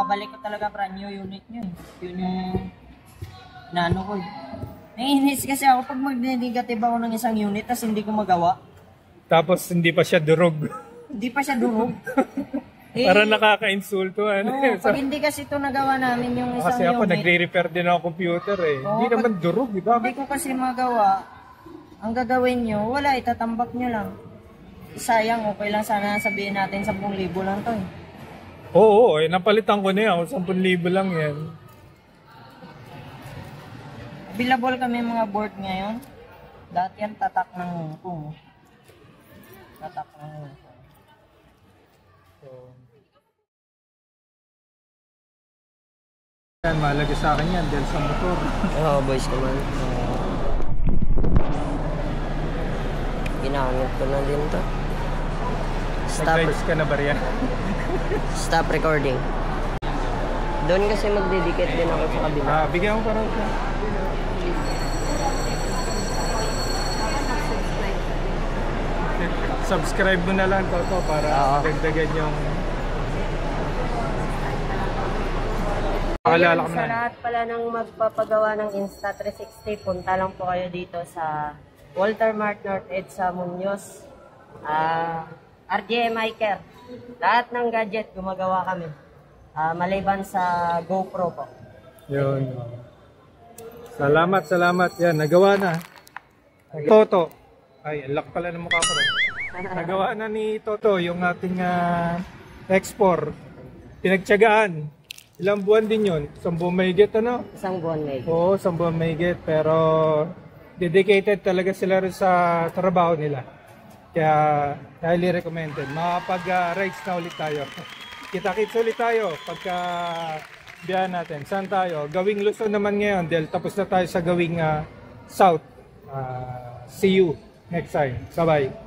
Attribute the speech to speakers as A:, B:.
A: babalik ko talaga brand new unit nyo. Yun yung nano ko. Naiinis kasi ako pag mag-negative ako ng isang unit tapos hindi ko magawa.
B: Tapos hindi pa siya durog.
A: Hindi pa siya durog.
B: Para nakaka-insulto.
A: Pag hindi kasi ito nagawa namin yung isang
B: kasi ako
A: unit.
B: nagre-repair din ako computer eh. Hindi naman durog, di ba?
A: Hindi ko kasi magawa. Ang gagawin nyo, wala, itatambak nyo lang. Sayang, okay lang sana sabihin natin 10,000 lang to eh.
B: Oo, napalitan ko na yan. 10,000 lang yan.
A: Available kami mga board ngayon. Dati yan tatak ng hungkong. Tatak ng hungkong.
B: Yan, mahalaga sa akin yan dahil sa motor.
C: Oo, boys naman. Ginamit ko na din to.
B: Nag-register ka na ba riyan?
C: Stop recording. Doon kasi magdedicate din ako sa kabila.
B: Bigyan mo para siya. Subscribe mo na lang to para dagdagan yung
A: Sa lahat pala ng magpapagawa ng Insta360, punta lang po kayo dito sa Walter Mart North Edsa Muñoz, RJMI Care. Lahat ng gadget gumagawa kami. Maliban sa GoPro po.
B: yun. Salamat. Yan, nagawa na. Toto. Ay, alak pala ng mukha ko rin. Nagawa na ni Toto yung ating export. Pinagtiyagaan. Ilang buwan din yun? 1 buwan mahigit, ano?
C: 1 buwan mahigit.
B: Oo, 1 buwan mahigit. Pero dedicated talaga sila rin sa trabaho nila. Kaya highly recommended. Makapag-rides na ulit tayo. Kita-kits ulit tayo pagka biyahan natin. Saan tayo? Gawing Luzon naman ngayon dahil tapos na tayo sa gawing South. See you next time. Bye-bye.